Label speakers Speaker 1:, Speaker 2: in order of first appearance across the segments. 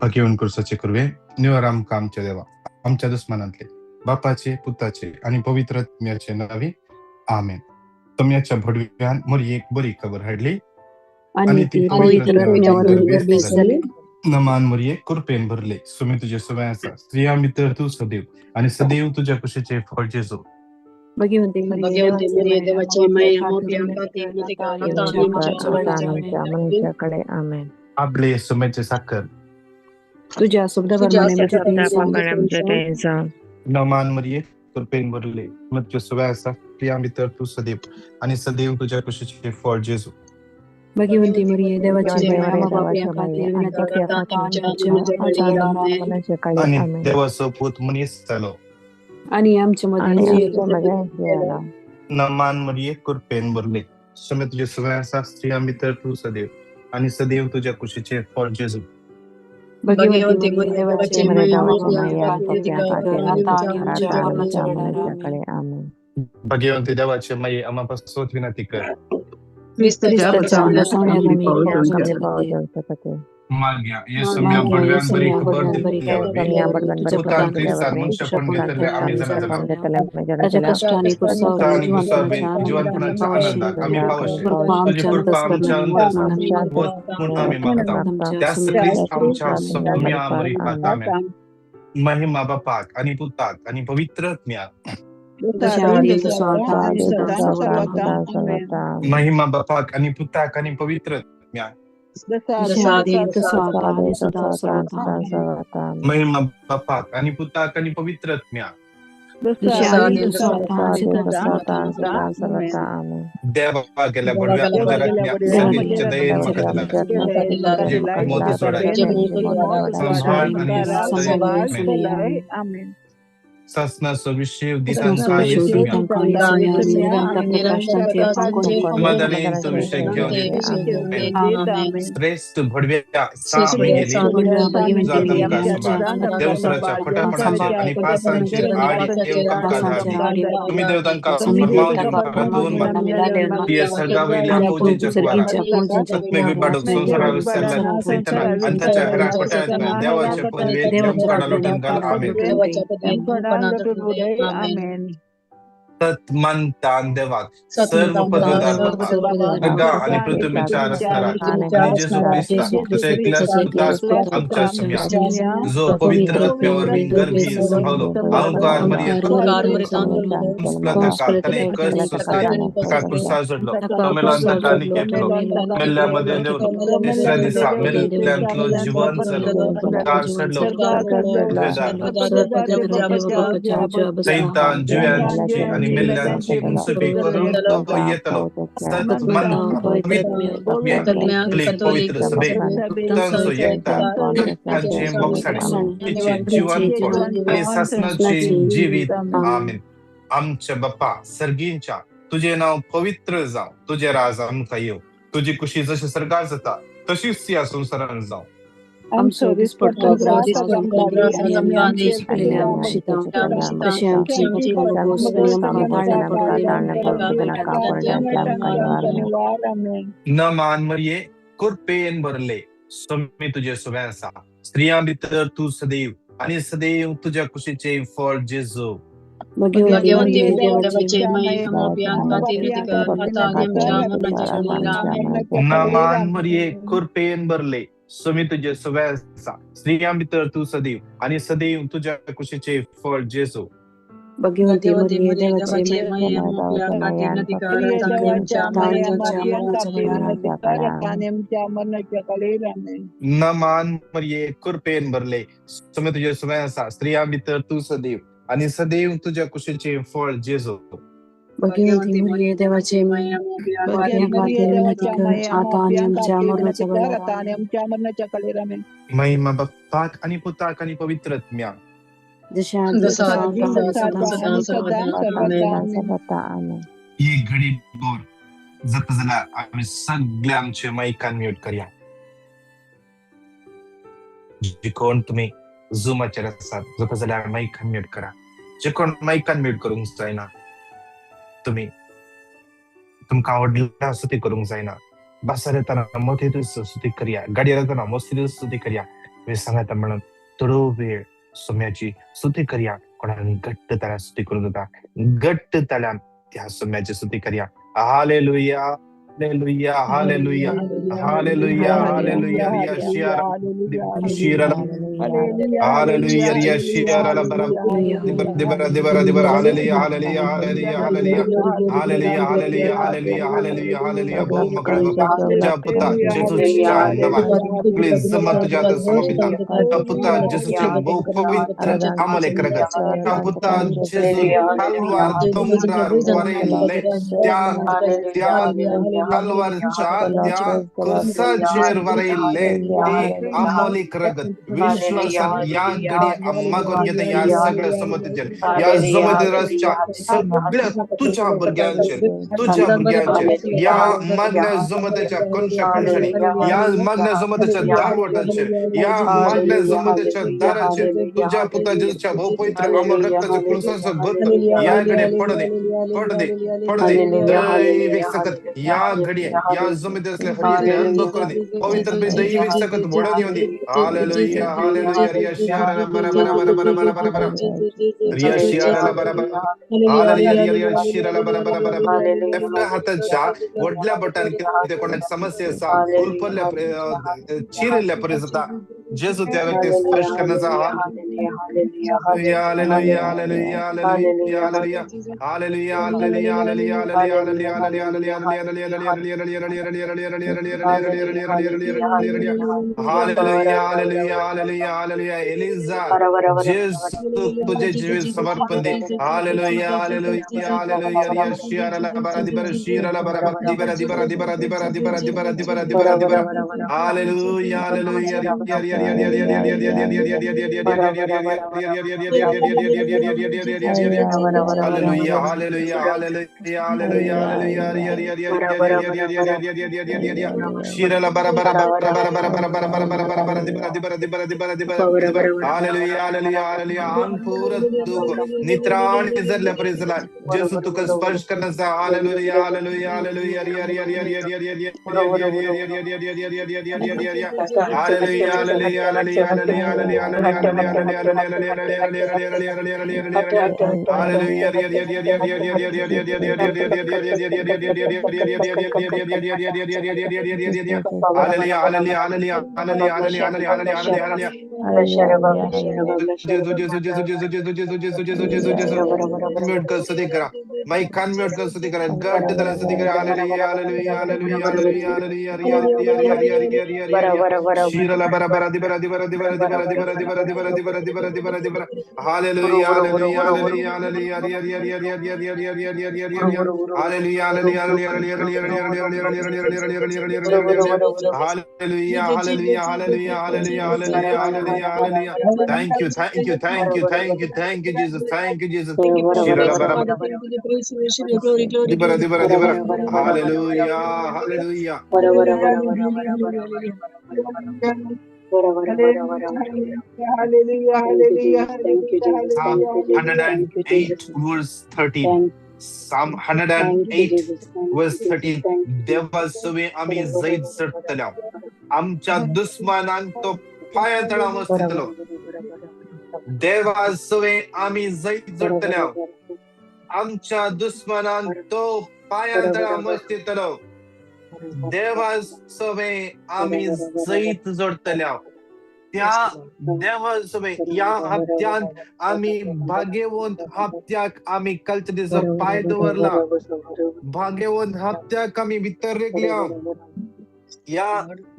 Speaker 1: घेऊन कुर्साचे कुरवे निवाराम कामच्या देवा आमच्या दुश्मनांतले बापाचे पुताचे आणि पवित्र आत्म्याचे नावे आमेन. तम्याच्या भडव्यान मोरी एक बरी खबर हाडली
Speaker 2: आणि ती पवित्र आत्म्यावरून गर्भित झाली.
Speaker 1: नमान मोरिये कृपेन भरले सुमी तुझे सुवासा स्त्रिया मित्र तू सदैव आणि सदैव तुझ्या कुशीचे फळ जेजो.
Speaker 2: भगवंती मरिये देवाची माया
Speaker 3: आमच्याकडे आमेन.
Speaker 1: आपले सुमेचे साखर
Speaker 2: तुझ्या
Speaker 1: नमान मोरिये कृपेन भरले सुमी तुझे सुवासा स्त्रिया मित्र तू सदैव आणि सदैव तुझ्या कुशीचे फळ जेजो.
Speaker 2: भगवंती मरिये देवाची
Speaker 1: आणि देवाचं पूत मुनीस चालो
Speaker 2: आणि आमच्या मध्ये
Speaker 1: नमान मोरिये कृपेन भरले सुमी तुझे सुवासा स्त्रिया मित्र तू सदैव आणि सदैव तुझ्या कुशीचे फळ जेजो.
Speaker 2: भगवंती मरिये देवाची
Speaker 1: भगवंती देवाचे माये आम्हापासून विनंती कर. माल गया ये समय बड़व्यान बरी खबर दिया पुतान क्रिस्तान मनुष्य पुण्य आम्ही जीवनपणाच्या आनंदात आम्ही पावशे तुझी कृपा आमच्या अंतर्गत आम्ही मागता त्यास ख्रिस्त आमच्या सौम्या मरी आमेन. महिमा बापाक आणि पुताक आणि पवित्र आत्म्याक महिमा बापाक आणि पुताक आणि पवित्र आत्म्याक महिमा बापाक आणि पुताक आणि पवित्र आत्म्याक देवा गेल्या बडव्या उदरातल्या सगळ्यांच्या दयेन म्हाका दिला जे मोती सोडायचे संभाळ आणि
Speaker 4: आमेन.
Speaker 1: ससनाचं विषय दितांका येसू समाधानींचा विषय घेऊन श्रेष्ठ भडव्या सामी गेली जातंका सभा देवसराच्या खोटापणाचे आणि पासांचे आडी देवकांका धारली तुम्ही देवतांका फरमावून परतून ती सर्गावयल्या फौजीच्या द्वारा सत्मे विपाडक संसारा विसरला सैताना अंताच्या हरा खोट्या देवाच्या पदवी देवकाडा लोटन घाल आमेन.
Speaker 4: आमेन.
Speaker 1: तत्मंतान देवाक सर्व पदवीदार आणि पृथ्वीच्या असणारा आणि जेसू ख्रिस्ता तुझ्या एकल्या सुतास आमच्या सम्या जो पवित्र आत्म्यावर गर्भी संभावलो अहंकार मर्यादा तने का कुर्सा जोडलो अमेलांत टाली केपलो मेल्ल्यामध्ये देवलो तिसऱ्या दिवसा मेल्ल्यांतलो जीवन चलो कार सडलो सैतान जीव्यांची आणि मेल्ल्यांची मुसबी करून तो येतलो सत्मन पवित्र सभे तुतांचो एकता तांचे मोक्षाने तिचे जीवन फळ आणि शासनाचे जीवित आमेन. आमच्या बाप्पा सर्गींच्या तुझे नाव पवित्र जाव तुझे राज आमका येव तुझी कुशी जशी सर्गार जाता तशीच या संसारान जाव. नमान मरिये कृपेन भरले सुमी तुझे सुवासा स्त्रिया मित्र तू सदैव आणि सदैव तुझ्या कुशीचे फळ जेजू. नमान मरिये कृपेन भरले सुमी तुझे सुवासा स्त्रिया मित्र तू सदैव आणि सदैव तुझ्या कुशीचे फळ जेजू.
Speaker 2: भगवंती मरिये देवाची
Speaker 1: नमान मरिये कृपेन भरले सुमी तुझे सुवासा स्त्रिया मित्र तू सदैव आणि सदैव तुझ्या कुशीचे फळ जेजू.
Speaker 2: भगवंती मरिये देवाची
Speaker 1: महिमा बापाक आणि पुताक आणि पवित्र आत्म्याक ही घडी बोर जाता जाल्यार आम्ही सगळे आमचे मायकान म्यूट करूया. जे कोण तुम्ही झूमाचेर आसात जाता जाल्यार मायकान म्यूट करा. जे कोण मायकान म्यूट करूंक जायना तुम्ही तुमकां आवडला स्तुती करूंक जायना. बसार येताना मोठी स्तुती करया, गाडयेर येताना मस्ती स्तुती करया, मी सांगता म्हणून थोडो वेळ सोम्याची स्तुती करूया. कोणाने घट्ट त्याला स्तुती करून होता, घट्ट त्याला त्या सोम्याची स्तुती करूया. हालेलुया, हालेलुया, हालेलुया, हालेलुया, हालेलुया. रिया शियारा, शिराला, हालेलुया, रिया शियाराला बरा, दिबरा, दिबरा, दिबरा, दिबरा. हालेलुया, हालेलुया, हालेलुया, हालेलुया, हालेलुया, हालेलुया, हालेलुया, हालेलुया, हालेलुया. बहु मकळे बापा तुझ्या पुता जेजूच्या नावात सगळी जमा तुझ्या हातात समर्पित आहे. त्या पुता जेजूचे बहु पवित्र आमले करगत, त्या पुता जेजू तलवार दोंगरार वरले त्या त्या तलवारच्या त्या कुर्साचेर वरले ती आमोली करगत विश्वासात या गडी मागून घेता. या सगळ्या समतीचे, या जमतीच्या सगळ्या तुझ्या भुरग्यांचे या मागण्या जमतेच्या कणशाकणशाने, या मागण्या जमतेच्या दारवटाचे, या मागण्या जमतेच्या दाराचे तुझ्या पुता जेजूच्या भाऊ पवित्र अमर रक्ताचे कुळसाचं गोत याकडे पड दे, पड दे, पड दे. दैविक सकत या घडी या जमते असले हरियातले अनुभव करू दे. पवित्र दैविक सकत वडा येऊ दे. हालेलुया, हालेलुया. रिया शियाराला बरा बरा बरा बरा बरा बरा बरा, रिया शियाराला बरा बरा, हालेलुया, रिया रिया शिराला बरा बरा बरा बरा. लेफ्ट हाताच्या वडल्या बोटाने कोणाक समस्या असा उरपल्या चिरल्या परिस्थिती जेजू त्या व्यक्ती स्पर्श करण्याचा हालेलुया, हालेलुया, हालेलुया, हालेलुया, हालेलुया, हालेलुया, हालेलुया, हालेलुया, हालेलुया. एलिझा जेजू तुझे जीवन समर्पण दे. हालेलुया, हालेलुया, हालेलुया. रिया शियाराला बरा दिबरा, शिराला बरा बरा दिबरा, दिबरा, दिबरा, दिबरा, दिबरा, दिबरा, दिबरा, दिबरा, दिबरा. हालेलुया, हालेलुया. रिया रिया रिया रिया रिया रिया रिया रिया रिया रिया रिया रिया हालेलुया, हालेलुया, हालेलुया, हालेलुया, हालेलुया. शिराला बरा बरा बरा बरा बरा बरा बरा बरा बरा बरा बरा दिबरा, दिबरा, दिबरा, दिबरा, दिबरा, दिबरा. हालेलुया, हालेलुया, हालेलुया. अंकुर दुख नित्राणी जरल्या परिसला जेसू तुका स्पर्श करण्याचा. हालेलुया, हालेलुया, हालेलुया. रिया रिया रिया रिया रिया रिया रिया रिया रिया रिया रिया रिया रिया रिया रिया रिया रिया रिया. हालेलुया, हालेलुया, हालेलुया, हालेलुया, हालेलुया, म्यूट कर स्तुति करा, माइक कान म्यूट कर स्तुति करा, गट तरह स्तुति करा. हालेलुया, हालेलुया, हालेलुया, हालेलुया, हालेलुया. रिया रिया रिया रिया रिया रिया रिया. शीरला बरा बरा दिबरा, दिबरा, दिबरा, दिबरा, दिबरा, दिबरा, दिबरा, दिबरा, दिबरा, दिबरा, दिबरा. हालेलुया, हालेलुया, हालेलुया, हालेलुया. रिया रिया रिया रिया रिया रिया रिया रिया रिया रिया रिया रिया. हालेलुया, हालेलुया, हालेलुया, हालेलुया, हालेलुया, हालेलुया, हालेलुया. Hallelujah, hallelujah, hallelujah, hallelujah, hallelujah, hallelujah, hallelujah. Thank you, thank you, thank you, thank you, thank you, Jesus, thank you, Jesus. Shirala bara bara, dibara, dibara, dibara. Hallelujah, hallelujah. Psalm 108 verse 13. Psalm 108 verse 13. देवासवे आम्ही जैद चढतल्या, आमच्या दुश्मनांक तो पाया तळा मस्तितलो. देवासवे आम्ही जैद चढतल्या, आमच्या दुश्मनांक तो पाया तळा मस्तितलो. देवासवे आम्ही जैद जोडतल्या, त्या देवासवे या हप्त्यात आम्ही भाग्यवंत हप्त्याक आम्ही कल्चरीचा पाय दवरला. भाग्यवंत हप्त्याक आम्ही वितरल्या. या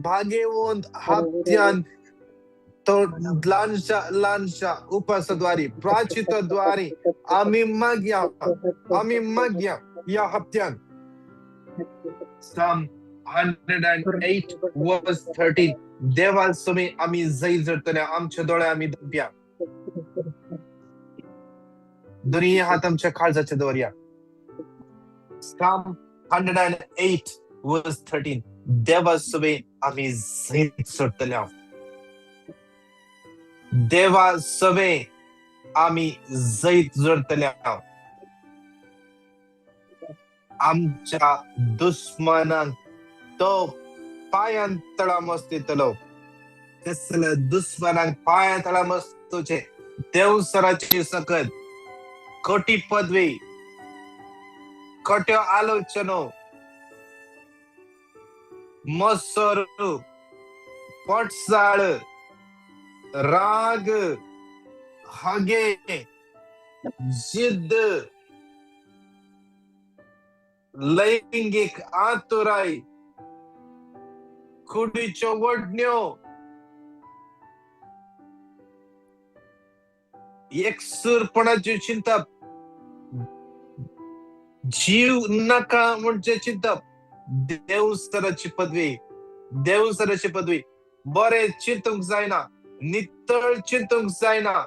Speaker 1: भाग्यवंत हप्त्यात तो लहानशा उपासद्वारे प्राचितद्वारे आम्ही माग्या या हप्त्यात. Psalm 108 verse 13. देवासवे आम्ही जैद जडतल्या, आमच्या डोळ्या आम्ही दप्या. दोन्ही हात आमच्या काळजाच्या दवरया. Psalm 108 verse 13. देवासवे आम्ही जैद जडतल्या, देवासवे आम्ही जैद जडतल्या. आमच्या दुश्मनांक तो पायांतळा मस्तितलो. कसलं दुश्मनाक पाय तळा मस्तोचे देवसराची सकत कोटी पदवी कोट्यो आलोचनो मत्सरू पटसाळ राग हगे जिद्द लैंगिक आतुराई कुडीच्यो वडण्यो एकसूरपणाची चिंता जीव नका म्हणजे चिंता देवस्तराची पदवी बरे चिंतूंक जायना नितळ चिंतूंक जायना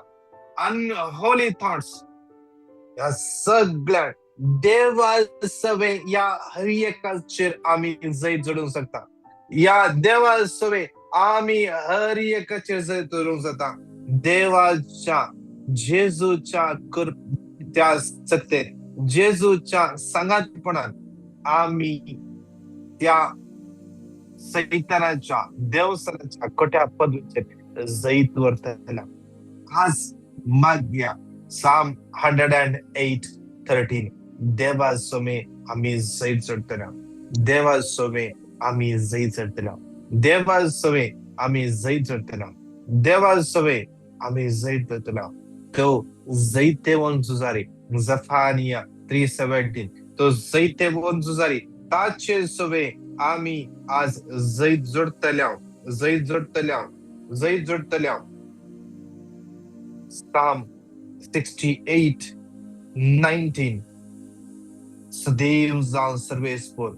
Speaker 1: अनहोली थॉट्स या सगळ्या देवा सवे या हरिएकाचेर आम्ही जैत जोडूंक शकता या देवा सवे आम्ही हरिएकाचेर जैत जोडूंक जाता देवाच्या जेजूच्या त्या सत्तेत जेजूच्या संगातपणात आम्ही त्या सैतानाच्या देवसराच्या खोट्या पदवीचे जैत वर्तला आज माग्या साम 108:13 देवा सोमे आम्ही जैत चढतला देवा सोमे आम्ही जैत चढतला देवा सोमे आम्ही जैत चढतला देवा सोमे आम्ही जैत चढतला तो जैतेवोन जुजारी जफानिया 3:17 तो जैतेवोन जुजारी ताचे सोवे आम्ही आज जैत जोडतल्या Psalm 68:19 सदैव जाऊन सर्वेस्पोर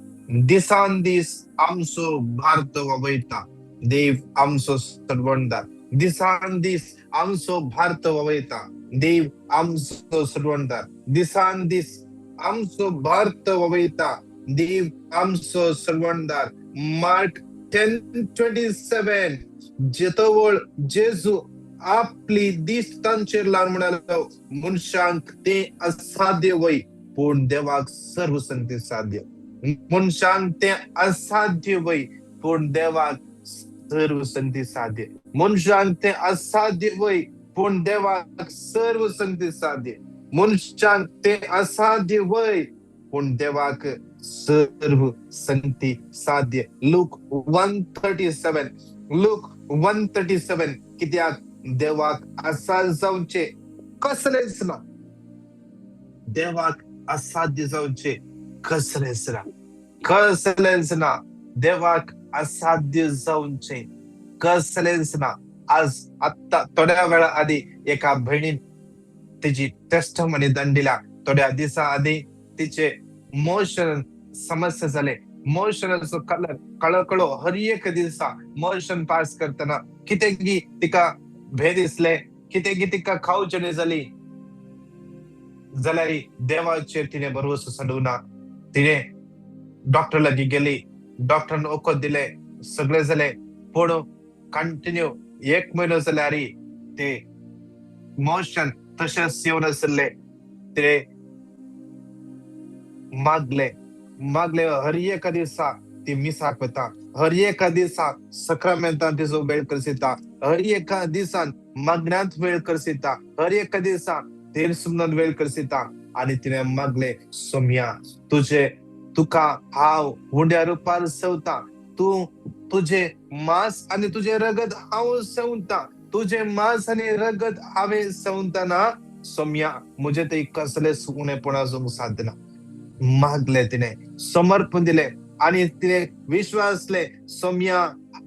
Speaker 1: दिसान दिस आमचो भारत ववयता देव आमचो सर्वंदार दिसान दिस आमचो भारत ववयता देव आमचो सर्वंदार दिसान दिस आमचो भारत ववयता देव आमचो सर्वंदार मार्क 10:27 जेतोवळ जेजू आपली दिसतांचेर लावन म्हणालो मनशांक ते असाध्य वय पूण देवाक सर्व संगती साध्य मनशांक ते असाध्य वय पूण देवाक सर्व संगती साध्य मनशांक ते असाध्य वय पूण देवाक सर्व संगती साध्य मनशांक ते असाध्य वय पूण देवाक सर्व संगती साध्य लूक 1:37 कित्याक देवाक असा जावचे कसलेच ना देवाक असाध्य जावचे कसलेच ना देवाक असाध्य जावचे कसलेच ना आज आत्ता थोड्या वेळा आधी एका बहिणीन तिची टेस्टमनी दिला थोड्या दिवसा आधी तिचे मोशन समस्या झाले मोशनाचो कळकळो हर एक दिवसा मोशन पास करताना कितेंगी तिका भे दिसले कितेंगी तिका खावचे न्ही जाली जाल्यार देवाचेर तिने भरवसो सोडूना तिने डॉक्टर लागीं गेली डॉक्टरान ओखद दिले सगळे जाले पूण कंटिन्यू 1 म्हयनो जाल्यार ते मोशन तशेंच येवन आसले ते मागले हर एका दिवसा ती मिसा करता हर एका दिवसा सक्रामेंतान तिचो वेळ करसिता हर एका दिवसान मग्नांत वेळ करसिता हर एका दिवसा तेर सुमनान वेळ करसिता आणि तिने मागले सोम्या तुका हांव हुंड्या रुपार सेवता तू तुझे मांस आणि तुझे रगत हांव सेवता तुझे मांस आणि रगत हांवें सेवताना सोम्या मुझे ते कसले सुकणेपणाचो साध्य ना मागले तिने समर्पण दिले आणि तिने विश्वासले सोम्या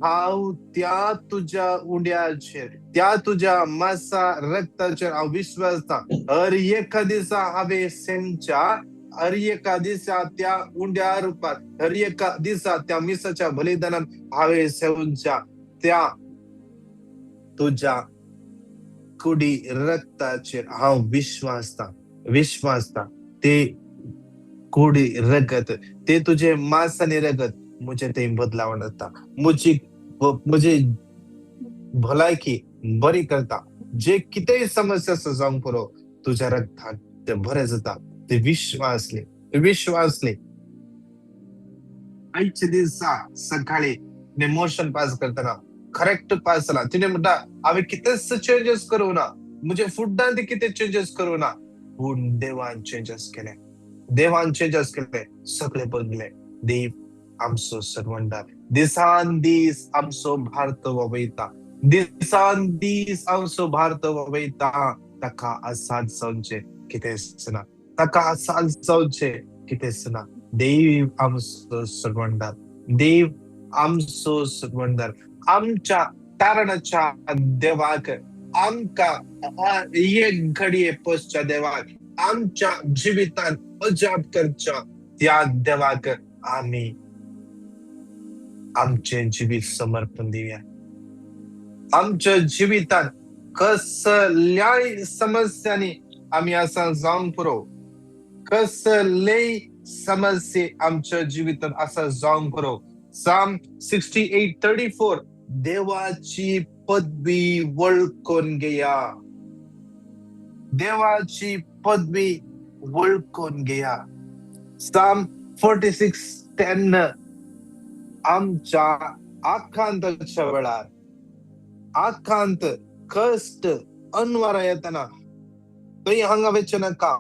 Speaker 1: हांव त्या तुझ्या उंड्याचेर त्या तुझ्या मासा रक्ताचेर हांव विश्वासता हर एका दिसा हांवें सेमच्या हर एका दिसा त्या उंड्या रुपात हर एका दिसा त्या मिसाच्या बलिदानान हांवें सेवच्या त्या तुझ्या कुडी रक्ताचेर हांव विश्वासता ते कुडी रगत ते तुझे मांस आणि रगत मुझे ते बदलावण जाता मुझे भलायकी बरी करता जे कितेंय समस्या जावंक पुरो तुझ्या रगतान ते बरे जाता ते विश्वासले आयच्या दिसा सकाळी मोशन पास करताना करेक्ट पासला तिने म्हणता आम्ही कितेच चेंजेस करू ना, म्हणजे फुडां ती किती चेंजेस करू ना, पूण देवान चेंजेस केले, देवान चेंजेस केले, सगळे बदले. देव आमचो सर्वंटार दिसान दीस आमचो भारत वयता, दिसान दीस आमचो भारत वयता. ताका आसाद जावचे कितेंच ना, ताका आसाद जावचे कितेंच ना. देव आमचो सर्वंटार, देव आमचो सर्वंटार. आमच्या तारणाच्या देवाक, आमका एक घडये पसच्या देवाक, आमच्या जिवितांत अजाप करच्या त्या देवाक आम्ही आमचे जिवीत समर्पण दिवया. आमच्या जिवितांत कसल्याय समस्यांनी आम्ही असा जावंक पुरो, कसलेय समस्ये आमच्या जिवितांत असा जावंक पुरो. Psalm 68:34 देवाची पदवी वळखून घेया, देवाची पदवी वळखून घेया. Psalm 46:10 आमच्या आकांताच्या वेळार, आकांत कष्ट अनवारा येताना थंय हांगा वचचे नाका,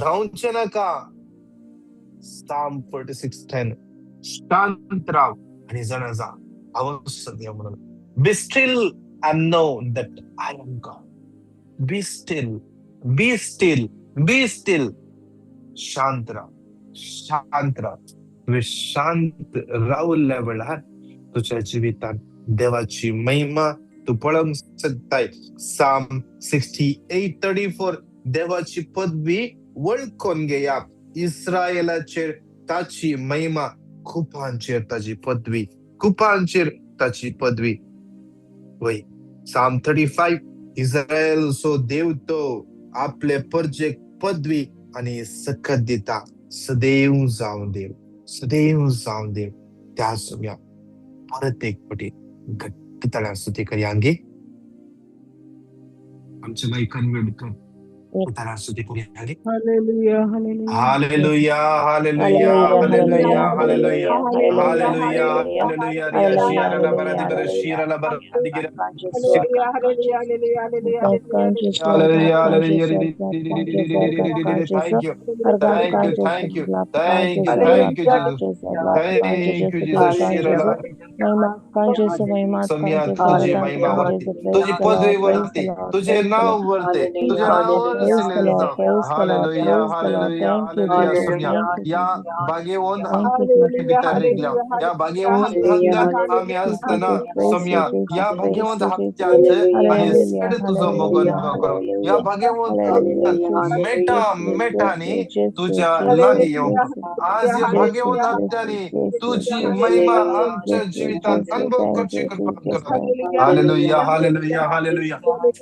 Speaker 1: धांवचे नाका. Psalm 46:10 शांत राव आणि जाणा जा हांव सद्या म्हणून. Be still and know that I am God. Be still, be still, be still. शांत राव, शांत राव. तुम्ही शांत राहुल्या वेळार तुझ्या जिवितांत देवाची महिमा तू पळोवंक शकताय. Psalm 68:34 देवाची पदवी वळखून घेया. इस्रायेलाचेर ताची महिमा, खुपांचेर ताची पदवी, खुपांचेर ताची पदवी. वय Psalm 35 इस्रायेलचो देव तो आपले परजेक पदवी आणि सकत दिता. सदैव जावन देव, सदैव जावन देव. त्या सुम्या परत एक पटी घट्ट तळ्यार स्तुती करया गे. आमच्या माईकान वेळ कर तळ्यार स्तुती करया गे.
Speaker 4: हालेलुया, हालेलुया.
Speaker 1: हालेलुया, हालेलुया, हालेलुया, हालेलुया, हालेलुया, हालेलुया. रिया शियाला बरादी बर शिराला बरादी गिरा.
Speaker 4: हालेलुया, हालेलुया, हालेलुया, हालेलुया,
Speaker 1: हालेलुया, हालेलुया. Thank you, thank you, thank you, thank you, thank you, Jesus. Thank you, Jesus. शिराला सम्या तुझी महिमा वरती, तुझी पदवी वरती, तुझे नाव वरते, तुझे नाव वरसले जाऊ. हालेलुया, हालेलुया, हालेलुया. सम्या या बागेवून आम्ही भितर निघल्या, या बागेवून हंगात आम्ही असताना सम्या या बागेवून हप्त्यांत आणि सड तुझं मोगन करू. या बागेवून मेटा मेटानी तुझ्या लागी येऊ. आज या बागेवून हप्त्यानी तुझी महिमा आमच्या जीवितात अनुभव करची कृपा कर. हालेलुया, हालेलुया, हालेलुया,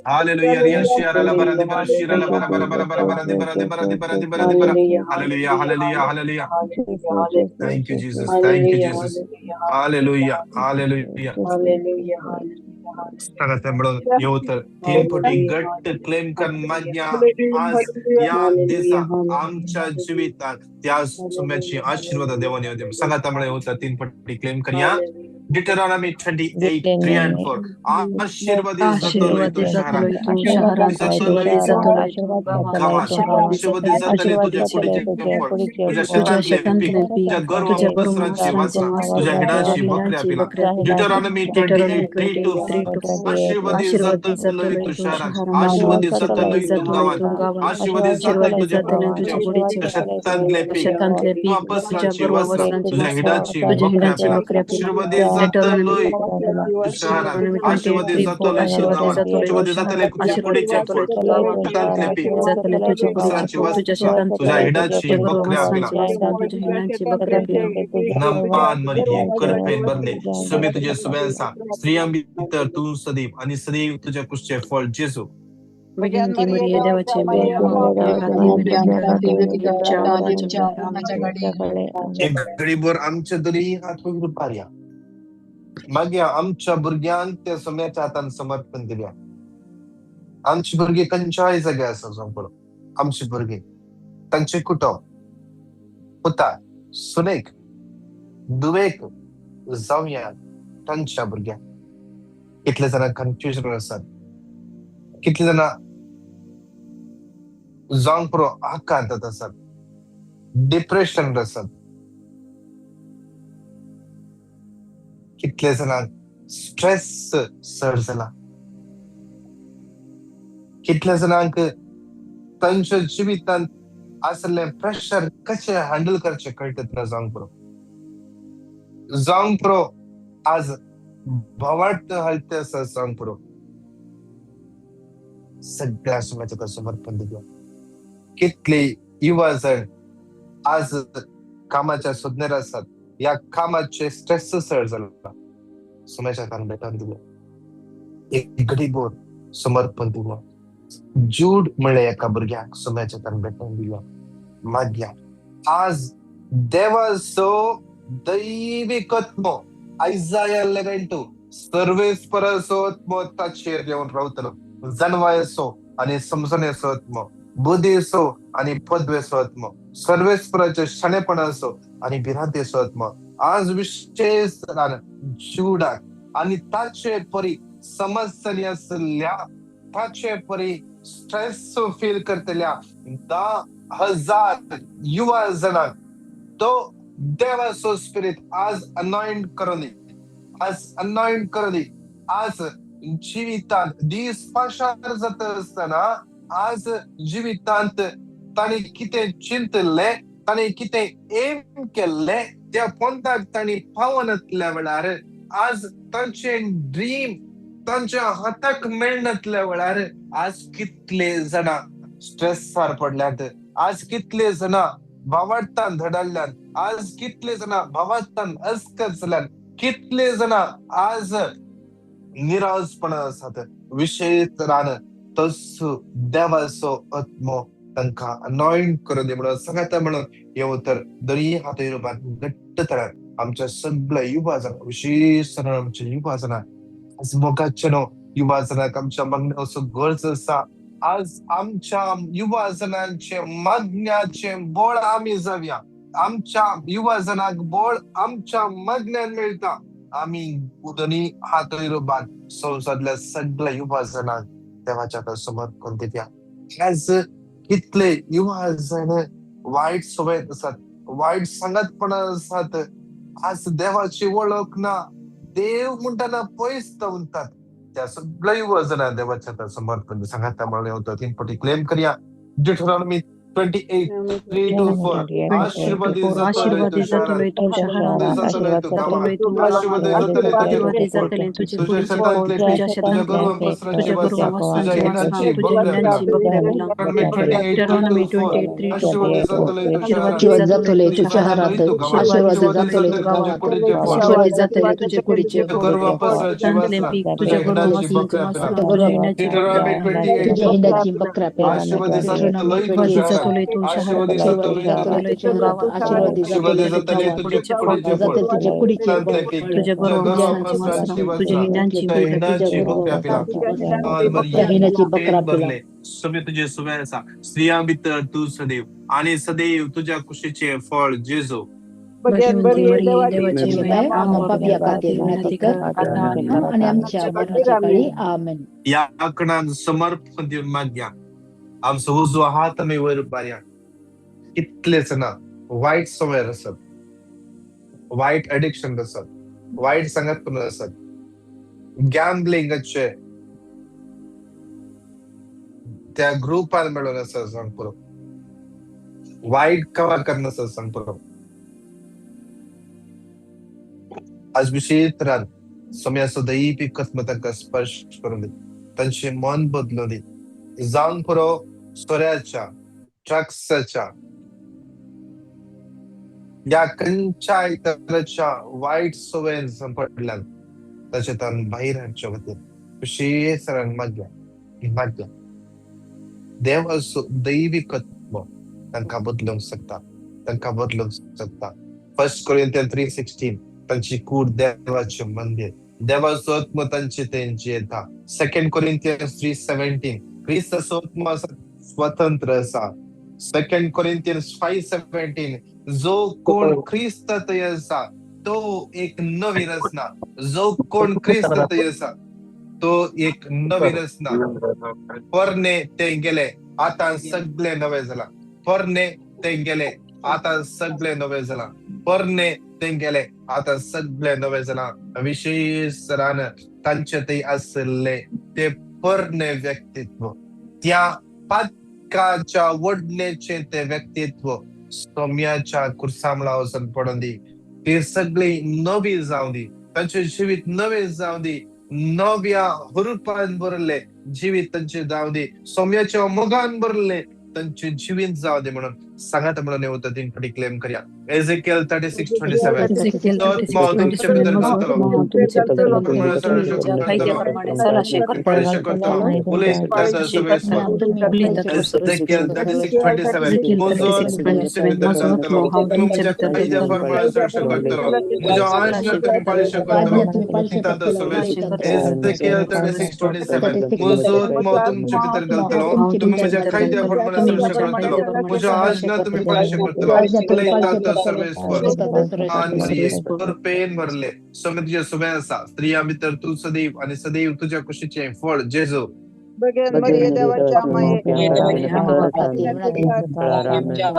Speaker 1: हालेलुया. रिया शियाला बरादी बरा शिराला बरा बरा बरा बरा बरादी बरादी बरादी बरादी बरादी बरा. हालेलुया, हालेलुया, हालेलुया. Thank you, Jesus. Thank you, Jesus. Hallelujah, hallelujah. स्तोत्र येऊ तर 3 पटी घट्ट क्लेम कर माझ्या आज या दिवसा आमच्या जीवितात त्या सुम्याची आशीर्वाद देवाने होते. सांगा त्यामुळे येऊ तर 3 पटी क्लेम करूया. Deuteronomy 28:3 and 4 आशीर्वादी जातलोय तू शहरात, जातलोय तू गावात, आशीर्वादी जातले तुझे कुडीचे फळ, तुझ्या शेतांतले पीक, तुझ्या गरव वस्त्रांची वाचा, तुझ्या हिडाची बकऱ्या पिला. Deuteronomy 28:3-4 आशीर्वादी जातलोय तू शहरात, आशीर्वादी जातलोय तू गावात, आशीर्वादी जातलोय तुझे कुडीचे फळ, तुझ्या शेतांतले पीक किंवा वस्त्रांची वाचा, तुझ्या हिडाची बकऱ्या पिला. आशीर्वादी जातलोय तू शहरात, आशीर्वादी जातलोय तू गावात, आशीर्वादी जातले तुझे कुडीचे फळ, शेतांतले पीक, वस्त्रांची वाचा, तुझ्या हिडाची बकऱ्या पिला. नमान मरिये करपेन बरले समे तुझे सुबेंसा स्त्रियां भीतर तू सदैव आणि सदैव तुझ्या कुशचे फळ जेसू.
Speaker 2: विनंती मरिये देवाचे
Speaker 1: एक गडीभर आमच्या दरी हात पारया मागया आमच्या भुरग्यांक त्या सम्याच्या हातान समर्पण दिल्या. आमची भुरगी खंयच्याय जाग्यार आसा संपलो, आमची भुरगी तांचे कुटुंब पुता सुनेक दुवेक जावया तांच्या भुरग्यांक कितले जाणां कन्फ्युजन आसात, कितले जाणां जावंक पुरो आकांतात आसात, डिप्रेशन आसात, कितले जाणांक स्ट्रेस चड जाला, कितले जाणांक तांच्या जिवितांत आसले प्रेशर कशें हँडल करचे कळटत ना जावंक पुरो आज भवाट हालते आसा जावंक पुरो सगळ्या समाजात समर्पण दिलो. कितले युवा जण आज कामाच्या सोदनेर आसात, या कामाचे स्ट्रेस चड जाला, समाजाक भेटून दिलो. एक गरीबोर समर्पण दिलो. जूड म्हणले एका भुरग्याक समाजाक भेटून दिलो. मागया आज देवाचो दैविक आत्मो आयजाया 11:2 सर्वेस्पराचो आत्मो ताचेर येवन रावतलो. जनवायचो आणि समजण्याचो आत्मो, बुद्धीचो आणि पदवेचो आत्मो, सर्वेस्पराच्या शाणेपणाचो आणि भिरांतेचो आत्मो आज विशेष जुडाक आणि ताचे परी समस्या असलेल्या, ताचे परी स्ट्रेस फील करतल्या 10,000 युवा जणांक तो देवाचो स्पिरिट आज अनॉइंट करून दी, आज अनॉइंट करून दी. आज जिवितांत दीस पाशार जात असताना आज जिवितांत ताणी कितें चिंतले, ताणी कितें एम केल्ले, त्या पोंताक ताणी पावनातल्या वेळार आज तांचे ड्रीम तांच्या हाताक मेळनातल्या वेळार आज कितले जाणां स्ट्रेसार पडल्यात, आज कितले जाणां भावार्थान धडाडल्यात, आज कितले जाणां भावार्थान अस्कत जाल्यात, कितले जाणां आज निराशपणा आसात. विशेष तरान तसो देवाचो आत्मो तांकां अनॉइंट करून दी म्हणून सांगता. म्हणून येवं तर दोनी हाती रुपान घट्ट तरान आमच्या सगळ्या युवा जणांक, विशेष तरान आमच्या युवा जणांक आज मोगाचे न्हू, युवा जणांक आमच्या मागण्याचो गरज आसा. आज आमच्या युवा जणांचे मागण्याचे बळ आमी जावया. आमच्या युवा जणांक बळ आमच्या मागण्यान मेळटा. आमी दोनी हात रुपान संवसारांतल्या सगळ्या युवा जणांक देवाच्या समर्पण दिवया. आज कितले युवा जण वायट सवयेंत आसात, वायट संगतपणा आसात, आज देवाची वळख ना, देव म्हणटाना पयस उरतात. त्या सगळ्या युवा जणांक देवाच्या समर्पण सांगाता. म्हणून 3 फावटी क्लेम करया. डिटरॉनॉमी 28:3-4 आशीर्वादित जातले तू शहरात, आशीर्वादित जातले तू गावात, आशीर्वादित जातले तुझे शेतांतले पीक, तुझ्या गर्भवस्त्रांची वस्त्र, तुझ्या हिणाची बकऱ्या, डिटरॉनॉमी 28:3-4 आशीर्वादित जातले तू शहरात, आशीर्वादित जातले तू गावात, आशीर्वादित जातले तुझे कुडीचे गर्भवस्त्रांची वस्त्र, तुझ्या हिणाची बकऱ्या पेरा. डिटरॉनॉमी 28:3 आशीर्वादित जातले तू शहरात, आशीर्वादित जातले तू गावात, आशीर्वादित जातले तुझे कुडीचे फळ, तुझ्या गर्भवस्त्रांची वस्त्र, तुझ्या हिणाची बकऱ्या पेरा. सगळे तुझे सुवे आसा. स्त्रियां भितर तू सदैव आणि सदैव तुझ्या कुशीचे फळ जेजू. या आकडान समर्पण दिवन मागया. आमचो उजवा हात आमी वयर उबारया. कितलेच ना वायट सवय आसत, वायट एडिक्शन आसत, वायट संगतपण आसत, गॅम्बलिंगाचे त्या ग्रुपान मेळून आसा सांग पुरो, वायट कवर करन आसा सांग पुरो. आज विशेष तरान समयाचो दैविक आत्मा तांकां स्पर्श करून दी, तांचे मन बदलून दी. जावन पुरो सोऱ्याच्या, ड्रग्साच्या, या खंयच्याय तराच्या वायट सवयेन पडल्यान ताचे तान भायर हाडचे खातीर विशेष तरान मागया. देवाचो दैविक आत्मो तांकां बदलूंक शकता, तांकां बदलूंक शकता. 1 कोरिंथियन 3:16 तांची कूड देवाचे मंदिर, देवाचो आत्मो तांचे तेंची येता. 2 कोरिंथियन 3:17 क्रिस्ताचो आत्मो स्वतंत्र आसा. 2 कोरिंथियन 5:17 जो कोण ख्रिस्तात आसा तो एक नवी रचना. जो कोण ख्रिस्तात आसा तो एक नवीनच ना. परने ते गेले, आता सगळे नवे झाला. परने ते गेले, आता सगळे नवे झाला. परने ते गेले, आता सगळे नवे झाला. विशेष रान त्यांचे ते असले ते परने व्यक्तित्व, त्या पातकाच्या वडण्याचे ते व्यक्तित्व सौम्याच्या कुर्सामला वचन पडून दे. ते सगळे नवी जाऊ दे, त्यांचे जीवित नवे जाऊ दे, नव्या हुरूपान भरले जीवित त्यांचे जाऊ दे, सौम्याच्या मोगान भरले त्यांचे जीवित जाऊ दे म्हणून सांगत म्हणून होतं. 3 पटी क्लेम करूया. एझेकिएल 36:27.
Speaker 2: Ezekiel
Speaker 1: तर मग तुमच्या
Speaker 2: 36:27
Speaker 1: भितर
Speaker 2: मजबूत
Speaker 1: घालतलो,
Speaker 2: महा तुमचे पितर
Speaker 1: तुम्हाला
Speaker 2: घालतलो,
Speaker 1: सर्व
Speaker 2: तुमच्या
Speaker 1: शकत
Speaker 2: कायद्याप्रमाणे सलाशे करतो,
Speaker 1: पालिश करतलो, उलेस करता सवेस्वर.
Speaker 2: तुम्ही उलिता
Speaker 1: एझेकिएल 36:27.
Speaker 2: Ezekiel
Speaker 1: मोजून
Speaker 2: 36:27
Speaker 1: तुमच्या भितर
Speaker 2: मजबूत
Speaker 1: घालतलो,
Speaker 2: महा
Speaker 1: तुम्ही
Speaker 2: तुमच्या
Speaker 1: माझ्या
Speaker 2: पितर
Speaker 1: कायद्याप्रमाणे सर्व करतलो, मुझ्या आज्ञा तुम्ही पालिश करतलो, म्हणतात सवेस्वर. एझेकिएल 36:27. मोजून मग तुमच्या भितर घालतलो, तुम्ही माझ्या कायद्याप्रमाणे सर्व करतलो, मुझ्या आज्ञा तुम्ही पालिश करतलो, उलेतात सवेस्वर. आणि पेन भरले समितीच्या सुभ्यासा स्त्रिया मित्र तू सदैव आणि सदैव तुझ्या कुशीचे फळ जेजू.
Speaker 4: बघेन मरिये देवाच्या माये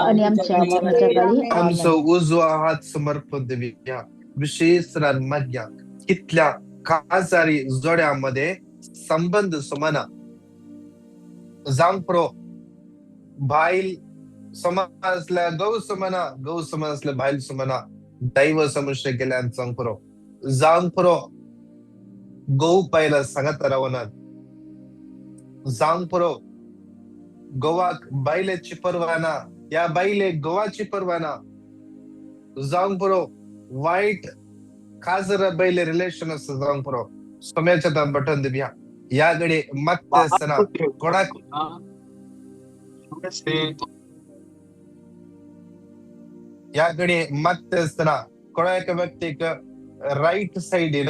Speaker 3: आणि आमच्या मरणाच्या काळी
Speaker 1: आमचं उजवा हात समर्पण देऊया. विशेष रानमाग्या कितल्या काजारी जोड्यामध्ये संबंध समाना जांप्रो बाईल समाजल्या गौ समाना, गौ समाजल्या बाईल समाना दैव समुष्य केल्यान जांप्रो जांप्रो गौ पाहिला सांगत रावणात जांप्रो गोवाक बायलेची परवाना, या बाईले गोवाची परवाना. जांप्रो वाईट काजर बैले रिलेशन असतं. जांप्रो सोम्याच्या दाम बटन देऊया. याकडे मत असताना कोणाक याकडे मत असताना कोणा एका व्यक्तीक राईट साइडीन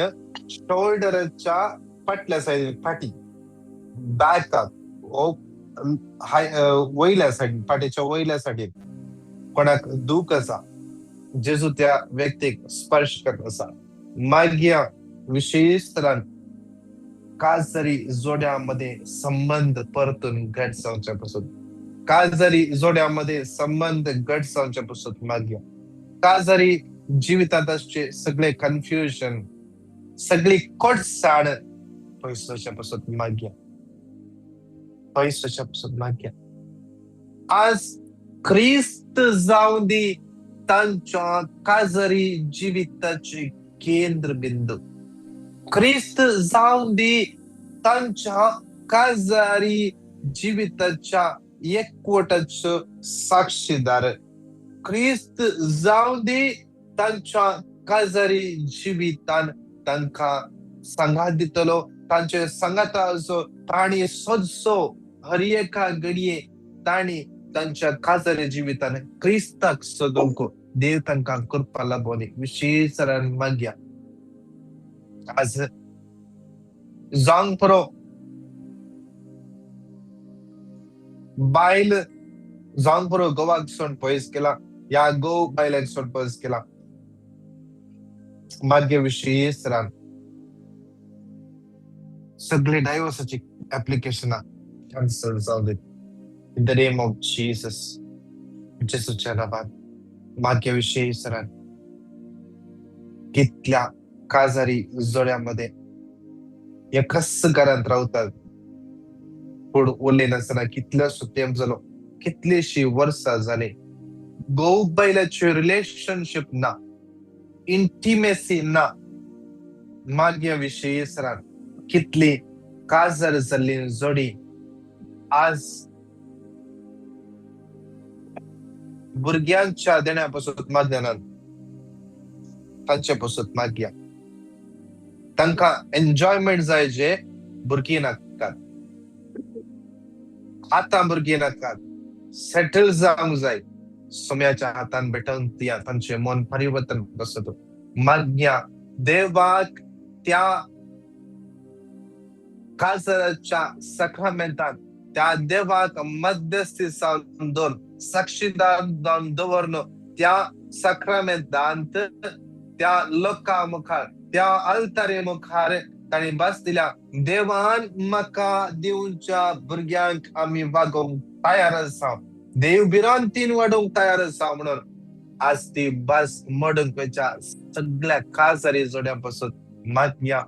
Speaker 1: शोल्डरच्या पटल्या साइडीन पाठी बॅक वयल्या साइडीन पाठीच्या वयल्या साइडीन कोणाक दुख असा जेजू त्या व्यक्तीक स्पर्श करत असा. माग्या विशेष तरान काजरी जोड्यामध्ये संबंध परतून घट जावच्यापासून, काजरी जोड्यामध्ये संबंध घट जावच्यापासून माग्या. काजरी जीवितात असचे सगळे कन्फ्युजन, सगळी कोडसाड पैशाच्यापासून माग्या, पैशाच्यापासून माग्या. आज ख्रिस्त जाऊ दे त्यांच्या काजरी जीविताचे केंद्रबिंदू. ख्रिस्त जाऊ दे त्यांच्या काजरी जीविताच्या एकवटाचं साक्षीदार. ख्रिस्त जाऊ दे त्यांच्या काजरी जीवितान तांका संघात दितलो, तांचे संगात असो ताणी सोजसो हर एका घडये ताणी तांच्या काजरी जीवितान ख्रिस्ताक सोदूंक देव तांकां कृपा लाभोनी. विशेष माग्या आज जांप्रो बायल जांप्रो गोवाक सोड पयस केला, या गो बायलाक सोड पयस केला. माग्य विशेष रान सगळे डायव्हर्साची ऍप्लिकेशन कॅन्सल जाऊ दे in the name of Jesus. जेसूच्या नावात माग्य विशेष रान कितल्या काजारी जोड्यामध्ये एकच घरात राहतात, पुढ ओले नसताना कितल्या सुट्याम झालो, कितलीशी वर्षा झाले. गौ बैलाचे रिलेशनशिप ना, इंटिमेसी ना, माग्य विशेष रान कितली काजर झाली जोडी आज भुरग्यांच्या देण्यापासून मागण्यान तांच्यापासून माग्या. तांकां एन्जॉयमेंट जाय जे भुरगीं नाकात, आतां भुरगीं नाकात, सेटल जावंक जाय. सोम्याच्या हातान भेटून तांचे मन परिवर्तन कसो माग्या. देवाक त्या काजराच्या सक्रमेंतान त्या देवाक मध्यस्थी जावन दोन साक्षीदार जावन दवरन त्या सक्रमेंतांत त्या लोकां मुखार त्या अल्तारे मुखार ताणी भास दिल्या देवान म्हाका दिवच्या भुरग्यांक आम्ही वागोवंक तयार आसा, देव भिरांतीन वाडोवंक तयार आसा म्हणून आज ती भास मोडूंक वेच्या सगळ्या काजारी जोड्यापासून मागया.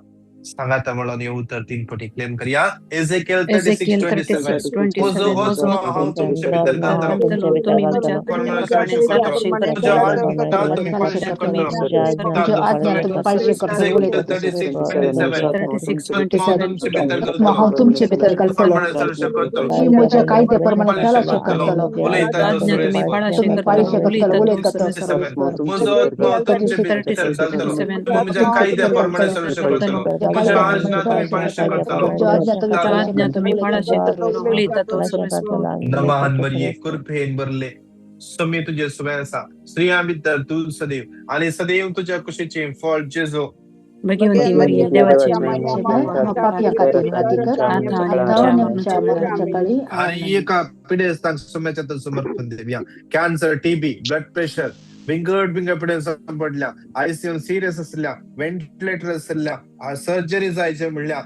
Speaker 1: सांगाता म्हणून हे उतर 3 पटी क्लेम करूया. एजेकिएल 36:27 म्हजो आत्मा हांव तुमचे भितर घालतलो,
Speaker 2: तुम्ही म्हज्या
Speaker 1: परमेश्वराचे करतलो, तुज्या आज्ञा तुम्ही पाळशे करतलो.
Speaker 3: तुझ्या आज्ञा तुम्ही पाळशे करतलो.
Speaker 1: एजेकिएल 36:27 आत्मा तुमचे भितर
Speaker 3: आत्मा हांव
Speaker 1: घालतलो,
Speaker 3: तुमचे भितर घालतलो.
Speaker 1: परमेश्वराचे करतलो.
Speaker 3: ती म्हज्या कायद्या प्रमाणे चालाशे करतलो.
Speaker 1: उलयता तो सुरेश
Speaker 3: तुम्ही पाळशे करतलो, उलयता तो सुरेश कर.
Speaker 1: म्हजो आत्मा तुमचे भितर घालतलो, म्हज्या कायद्या प्रमाणे चालूशे करतलो, म्हज्या आज्ञा तुम्ही पाळशे करतलो.
Speaker 2: तुम्ही पाळशे करतलो, उलयता तो सुरेश कर.
Speaker 1: नमान मरिये कृपेन भरले समी तुझे सुबह आसा, स्त्रियां भितर तू सदैव आणि सदैव तुझ्या कुशीचे फळ जेजो.
Speaker 2: भगवंती मरिये देवाची माय,
Speaker 3: पापिया खातीर प्रार्थना कर, आता आणि आमच्या मरणाच्या काळी.
Speaker 1: आणि एका पिढेस्तान सुम्याच्या समर्पण देऊया. कॅन्सर, टीबी, ब्लड प्रेशर, बिंगड पिढे पडल्या, आयसीयू सिरियस असल्या, व्हेंटिलेटर असल्या, सर्जरी जायचे म्हणल्या,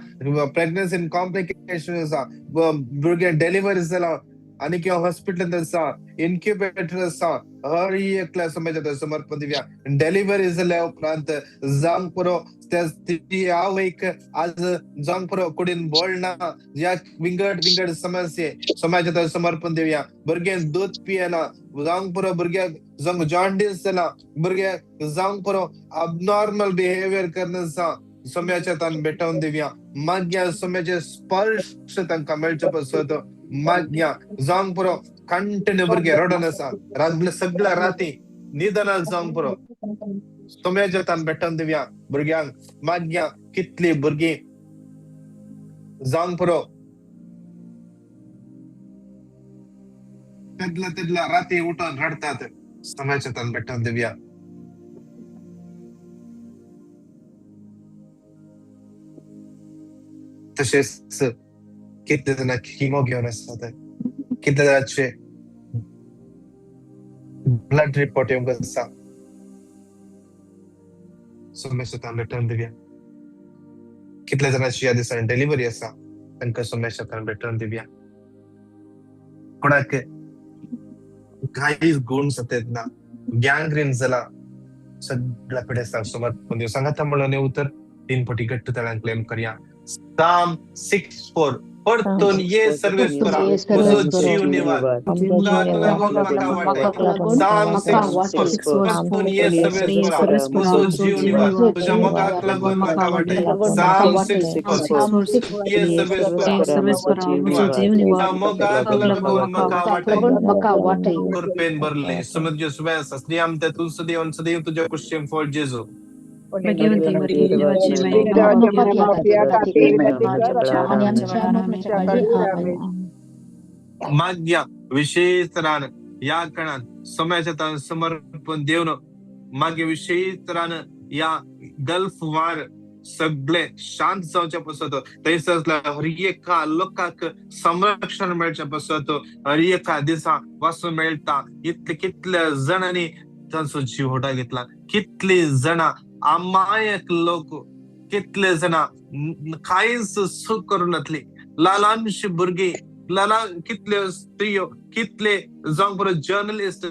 Speaker 1: प्रेग्नन्सी कॉम्प्लिकेशन आसा, भुरगे डिलिव्हरी जाला आणि किंवा हॉस्पिटल आसा, इन्क्युबेटर आसा, हर एकल्या समाजात समर्पण दिव्या. डिलिव्हरी जाल्या उपरांत जांग पुरो त्या आवयक आज जांग पुरो कुडीन बोलना या विंगड समस्ये समाजात समर्पण देऊया. भुरगे दूध पियना, जांग पुरो भुरग्याक जांग जॉन्डिस जाला, भुरग्याक जांग पुरो अबनॉर्मल बिहेवियर करण्याचा समाजात तान भेटवून देऊया. माग्या समाजाचे स्पर्श तांकां मेळचे पसत माग्या जांग पुरो कंटिन्यू भुरगे रडन आसा, सगळ्या राती निदानात जांग पुरो समाजात तान भेटवून देऊया. भुरग्यांक माग्या कितली भुरगीं जांग पुरो तितल्या राती उठून रडतात, समाजात तान भेटवून देऊया. तसेच कितले जण किमो घेऊन असतात, कितले जणांचे ब्लड रिपोर्ट येऊन आसा, समाजात भेटवून देऊया. कितल्या जणांची या दिसांनी डिलिव्हरी आसा, तांकां समाजात भेटवून देऊया. कोणाक काहीच गुण सतेत ना, गँग्रीन जाला, सगळ्या पिढ्या समर्पण देऊ. सांगाता म्हणून उतर 3 पटी गट्ट तळ्यान क्लेम करूया. Psalm 6:4 परतून ये सर्वेश्वरा तुझो जीव निवास, तुझा लागून म्हाका वाटे. Psalm 6:4 परतून ये सर्वेश्वरा तुझो जीव निवास, तुझ्या मोगाक लागून म्हाका वाटे. Psalm 6:4 ये सर्वेश्वरा तुझो जीव निवास, तुझ्या मोगाक लागून म्हाका वाटे. कृपेन भरले समुद्र सुबह स्त्रियां ते तू सदैव तुझ्या कुशीचे फळ जेजू.
Speaker 2: भगवंती मरिये देवाची माय,
Speaker 3: आणि आमच्या मरणाच्या काळी. आमेन.
Speaker 1: माग्या विशेष तरान या काळात समाजात समर्पण देऊन मागे विशेष तरान या गल्फ वार सगळे शांत जावचे पसत, थंयसर हर एका लोकांक संरक्षण मेळचे पसत, हर एका दिसा वाचून मेळटा. इतले कितल्या जणांनी तांचो जीव होडा घेतला, कितले जणा अमायक लोक, कितले जणा काहीच सुख करून नातली, ल्हानशी भुरगी, कितले स्त्रियो, कितले जावं बरो जर्नलिस्ट,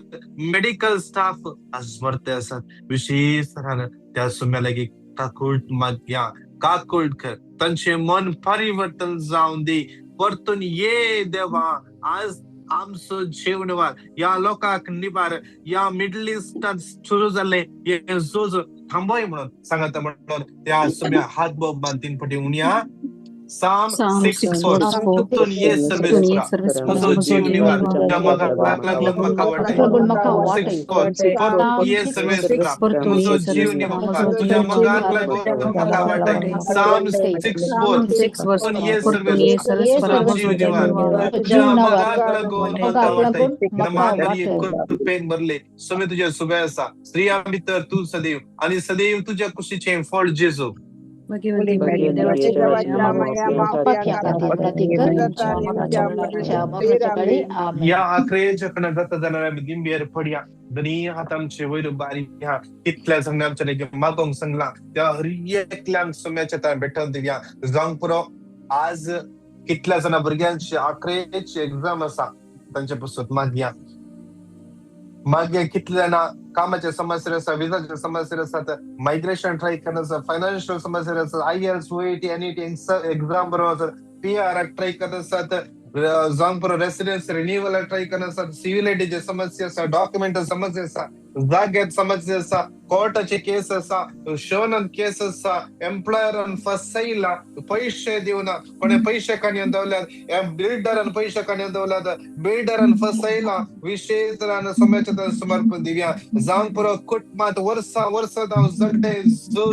Speaker 1: मेडिकल स्टाफ आज मरते आसात. विशेष तरान त्या सुम्या लागीं काकूळट मागया, काकूळट कर, तांचे मन परिवर्तन जावन दी. परतून ये देवा, आज आमचो जीव निवार या लोकांक निबार, या मिडल इस्टात सुरू जाल्ले हे झूज थांबय म्हणून सांगता. म्हणून त्या सुम्या हात बोब 3 पटी उनिया. Psalm 6:4 परतून ये सर्वेश्वरा तुझो जीव निवार, तुझ्या मोगाक लागून म्हाका वाटे. 6:4 परतून ये सर्वेश्वरा तुझो जीव निवार, तुझ्या मोगाक लागून म्हाका वाटे. Psalm 6:4 परतून ये सर्वेश्वरा तुझो जीव निवार, तुझ्या मोगाक लागून म्हाका वाटे. नमान मरिये कृपेन भरले समी तुझ्या सुबह आसा, स्त्रियां भितर तू सदैव आणि सदैव तुझ्या कुशीचे फळ जेजू.
Speaker 2: भाग्यवंती मरिये देवाची माय
Speaker 4: देवाच्या
Speaker 3: Pakia खातीर प्रतिकर आमच्या मरणाच्या काळी आमेन.
Speaker 1: या आखरेच्या कणगत जाणाऱ्या गिंबियर पड्या दनी हातांचे वैर बारी ह्या कितल्या संगण्याच्या नेगे मागोंग संगला त्या हरियेकल्यांक सोम्याच्या त्या भेटन दिव्या जांग पुरो आज कितल्या जण भुरग्यांची आखरेची एक्झाम असा तांचे पुस्तक मागया कितल्या जाणा कामाच्या समस्या आसा, विजाच्या समस्या आसात, मायग्रेशन ट्राय करना, फायनान्शियल समस्या आसा, IELTS, OET, NET एक्झाम बरोबर PR ट्राय करत असतात, जांग पुरो रेसिडेन्स रिन्युअल ट्राय करत असतात, सिव्हिलिटीचे समस्या आसा, डॉक्युमेंट समस्या आसा, जाग्यात समस्या आसा, कोर्टाचे केस आसा, शोनन केस आसा, एम्प्लॉयरान फसयला, पैसे दिवना, कोणे पैसे काणयोन दवल्यात, बिल्डरान पैसे काणयोन दवल्यात, बिल्डरान फसयला, विशेषरान सोम्याच्या समर्पण दिव्या जांग पुरो कुटुंबात वर्सा जावन जगडे जो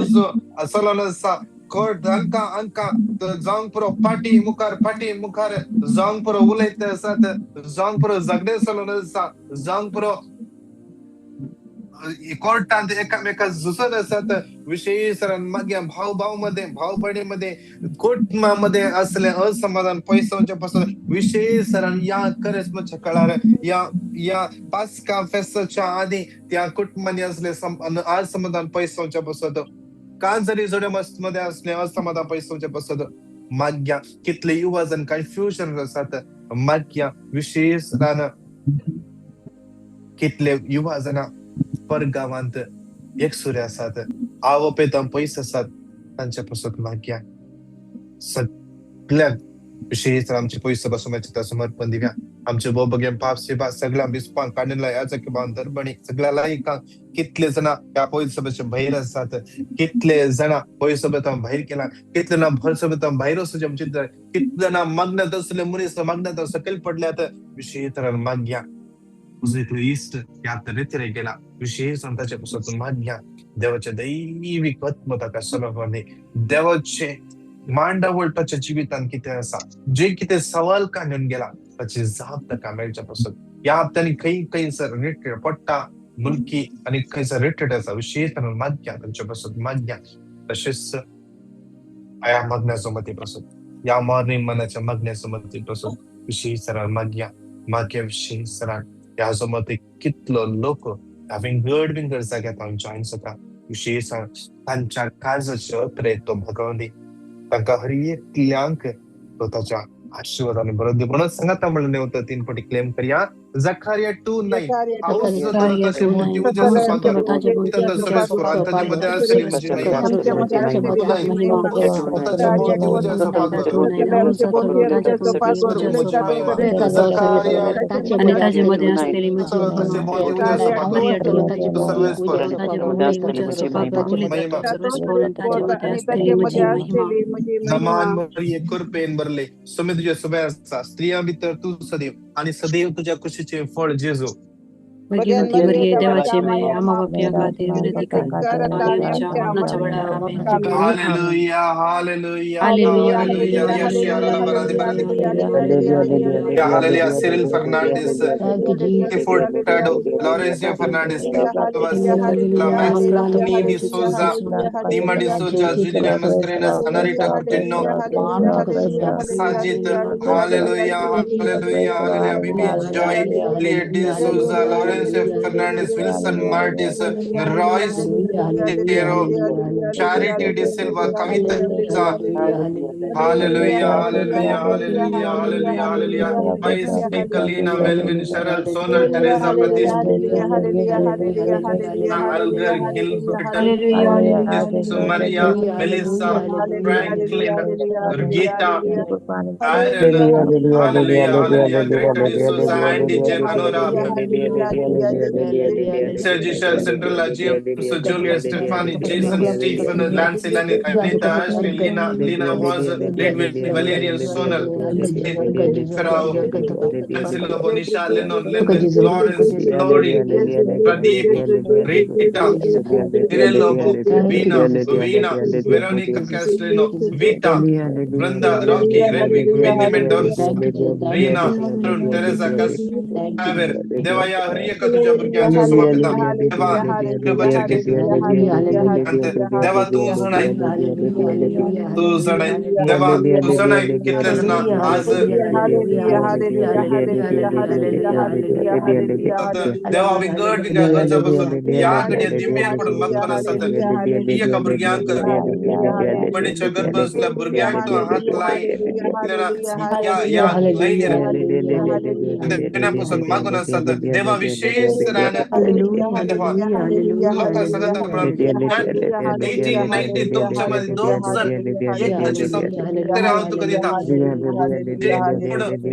Speaker 1: असलो आसा कोर्ट अंका जांग पुरो पाटी मुखार जांग पुरो उलयत आसात, जांग पुरो जगडे चलोन आसा, जांग पुरो कोर्टांत एकामेकाक झुजत असतात, विशेषरान मागीर भाऊ बहिणीमध्ये कुटुंबामध्ये असले असमाधान पैशांच्या पासून विशेषरान या क्रिसमसच्या काळार या पास्का फेस्टच्या आधी त्या कुटुंबाने असले असमाधान पैशांच्या पासून कांजरी जोड्या मध्ये असले असमाधान पैशांच्या पासून माग्या कितले युवा जण कन्फ्युजन असतात, माग्या विशेषरान कितले युवा जण परगावांत एकसुरे आसात, आवपेतां पयस आसात, तांच्या पासून माग्या सगळ्याक विशेष आमचे पयस बसोमाचे समर्पण दिव्या आमचे बोबगे पाप सेवा सगळ्या बिस्पांक काडला याचा किंवा दरबणी सगळ्या लायकांक कितले जण या पयस सभेचे भायर आसात, कितले जण पयस सभेतां भायर केला, कितले ना भर सभेतां भायर वचूचे आमचे कितले ना मग्नात असले मनीस मग्नात सकयल पडल्यात, विशेष माग्या इष्ट या तऱ्हेने गेला विशेष ताच्या पासून माग्या देवाच्या दैविक आत्मताका समर्पणे देवाचे मांडावळ ताच्या जिवितांत कितें आसा, जे कितें सवाल काडून गेला ताची जाप ताका मेळच्या पासून या हप्त्यांनी खंयसर रिट्रीट पडटा मुलकी आणि खंयसर रिट्रीट आसा, विशेष माग्या तांच्या पासून माग्या तशेंच या मग्नाचो मती पासून या मॉर्निंग मनाच्या मग्नाचो मती पासून विशेष माग्या विशेष ह्या मते कितलो लोक विंगड जाग्यात हांव जॉइन जाता, विशेष तांच्या काळजाचे अत्रे तो भगवंती तांकां हर एकल्यांक तो ताच्या आशीर्वादाने बरो दी म्हणून सांगता म्हणून नेवता 3 फावटी क्लेम करया जकारिया 2:9 पाऊस ताचे मोठी उजळ मध्ये असली म्हणजे
Speaker 2: आणि ताजेमध्ये असलेली
Speaker 1: कृपेन भरले समी तुझ्या सभा आसा स्त्रिया भितर तू सदैव आणि सदैव तुझ्या कुशीचे फळ जेजू
Speaker 2: भाग्यवंती मरिये देवाची माय आम्हा बापया खातीर विनंती कर मारियाच्या मरणाच्या वेळा आमेन.
Speaker 1: हालेलुया हालेलुया
Speaker 2: हालेलुया
Speaker 1: हालेलुया हालेलुया Cyril Fernandes Furtado, Laurencia Fernandes, Max Nini Souza, Nima de Souza, Julia Mascarenas, Anarita Coutinho, Sajid, Hallelujah, Hallelujah, Hallelujah, Bibi Joy, Leah de Souza, Laurencia Fernandes, Wilson Martis, Royce Tero, Charity de Silva, Kavita, Hallelujah, Hallelujah, Hallelujah, Hallelujah, Hallelujah, Vice Kalina, Melvin, Sharon, Sonal, Teresa, Pratis, Algar, Gilbert, Maria, Melissa, Franklin, Gita, Aaron, Hallelujah, Hallelujah, Greater Jesus, Andy, Jen, Anora, Sergio, Central, James, Julia, Stephanie, Jason, Stephen, Lance, Lani, Anita, Ashley, Lina was, Lidwin, Valerian, Sonal, Farao, Anselo, Bonisha, Lennon, Lawrence, Lori, Pradeep, Rita, Tirello, Vina, Veronica Castellino, Vita, Brenda, Rocky, Renwick, Winnie Mendonça, Rina, Teresa Casper, Devaya, Ria का तुझ्या भुरग्यांच्या समर्पिता देवा कृपाचे देवा तू जणाय तू जणाय देवा तू जणाय कितले जण आज देवा विगड गरजापासून या घडीत दिव्यांकडून मगपण असतात एका भुरग्यांक पडीच्या गर्भासल्या भुरग्यांक तो हात लाई या लाईनीर पुस्तक मागून असतात देवा विशेष देवा लोक सांगत 1890 तुमच्यामध्ये 2 जण एकदाची संपत्ती कधी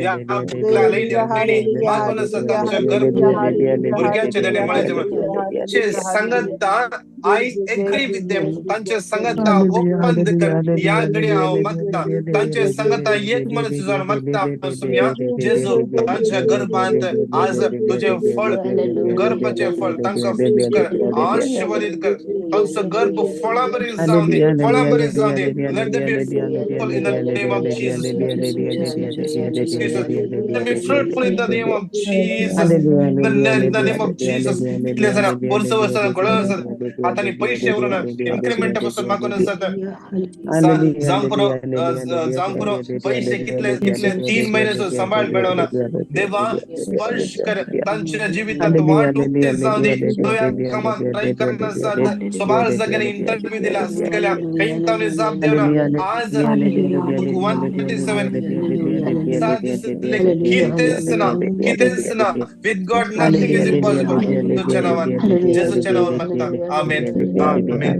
Speaker 1: या मागून असतात त्यांच्या भुरग्यांच्या देणे संगत I agree with them. त्यांचे संगत ओपन कर या घडी मागता त्यांचे संगत एक मन तुझा मागता सुम्या जेजू त्यांच्या गर्भांत आज तुझे फळ गर्भाचे फळ त्यांचा कर आशीर्वादित कर त्यांचं गर्भ फळाभरील जाऊ दे let them be fruitful in the name of Jesus. Let them be fruitful in the name of Jesus. In the name of Jesus. इतले जरा वर्ष आता पैशावरून इन्क्रिमेंट पासून मागून असतात जांपुरो पैसे कितले 3 महिन्याचं सांभाळ मिळवणार देवा स्पर्श कर त्यांच्या जीवितात वाट उगते जाऊ दे कमा ट्राय करण्यासाठी स्वभाव जगाने इंटरव्ह्यू दिला गेल्या काही ताने जाब देणार आज 127 कितेसना with God nothing is impossible. तुझ्या नावात येशूच्या नावात मागता आमेन आमेन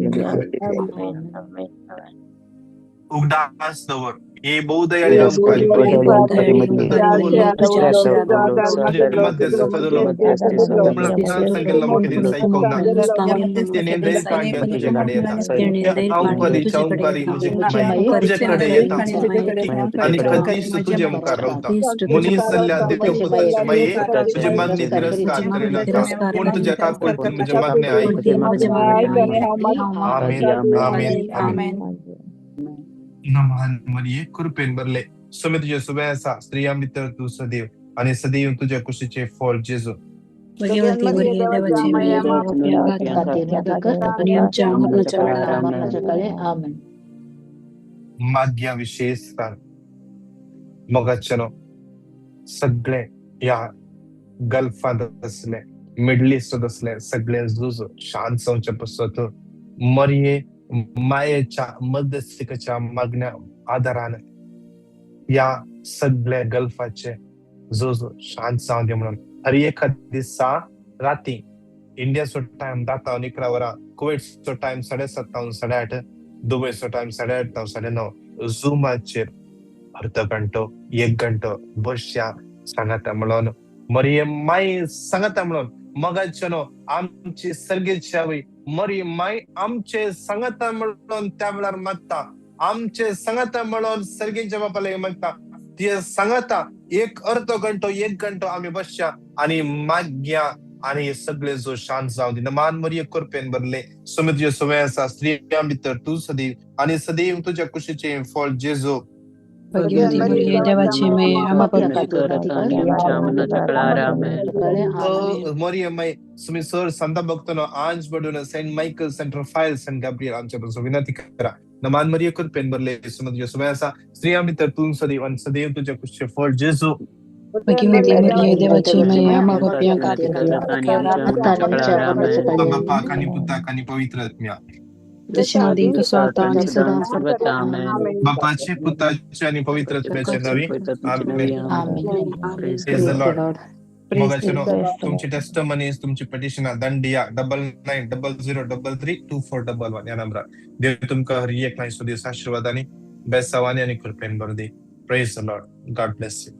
Speaker 1: उगदास दवर हे बहुदयाळी असपारी मध्ये सफदलो संकल्प मुकिदिन साइकोंगा तेने देर काढ्या तुझ्याकडे येतात औपरी तुझ्याकडे येतात आणि कधीच तुझ्या मुखार राहता मुनी सल्ल्या देवपुत्राचे माये तुझे मागणी तिरस्कार करेल का कोण तुझ्या काकून तुझ्या मागणी आहे आमेन आमेन आमेन नमन मरिये कृपेन बरले सुमित तुझ्या सुबेसा स्त्रिया मित्र तू सदैव आणि सदैव तुझ्या कुशीचे फळ जेजू
Speaker 2: भगवती मरिये देवाची माया आणि आमच्या मरणाच्या वेळेला
Speaker 3: आमेन
Speaker 1: माग्या विशेष मगाचनो सगळे या गल्फात असले मिडल ईस्ट असले सगळे जुज शांत संच पुस्तक मरिये मायेच्या मध्यस्थिकेच्या मागण्या आधाराने या सगळ्या गल्फाचे जो शांत जाऊ दे म्हणून हर एका दिवसा राती इंडियाचो टाइम 10:11 कुवेटचो टाइम 7:30 8:30 दुबईचो टाइम 8:30 9:30 झूमाचेर अर्ध घंटो 1 घंटो बसया सांगता म्हणून मरिये माय सांगता म्हणून मगाचनो आमची सर्गेची आवई मरी माय आमचे संगता म्हणून त्या वेळार मागता आमचे संगता म्हणून सर्गेच्या बापाला मागता ती संगता 1 अर्ध घंटो 1 घंटो आम्ही बसच्या आणि माग्या आणि सगळे जो शांत जाऊ दे मान मरिये कृपेन बरले सुमित सुवयसा स्त्रिया मित्र तू सदैव आणि सदैव तुझ्या कुशीचे फळ जेजू
Speaker 2: भगवती मरिये देवाची माया
Speaker 1: मरिये माय सुमी सर संत भक्तनो आज बडून saint Michael saint Raphael saint Gabriel आमच्यापासून विनंती करा नमान मरिये कृपेन बरले सुमित सुवयसा स्त्रिया मित्र तू सदैव आणि सदैव तुझ्या कुशीचे फळ जेजू
Speaker 2: भगवती मरिये देवाची माया
Speaker 1: बाप्पा आणि पुत्रा आणि पवित्र आत्म्या
Speaker 2: दशनादीन तो स्वाता आणि सदा
Speaker 1: बापाचे पुत्राचे आणि पवित्र आत्म्याचे नावे आमेन प्रेज द लॉर्ड मगाचनो तुमची टेस्टमनीज तुमची पेटिशन दंडिया 9900332411 या नंबरार देव तुमका हर एक नाही सुदीस आशीर्वादाने बेसावाने आणि कृपेन बरदे praise the lord God bless you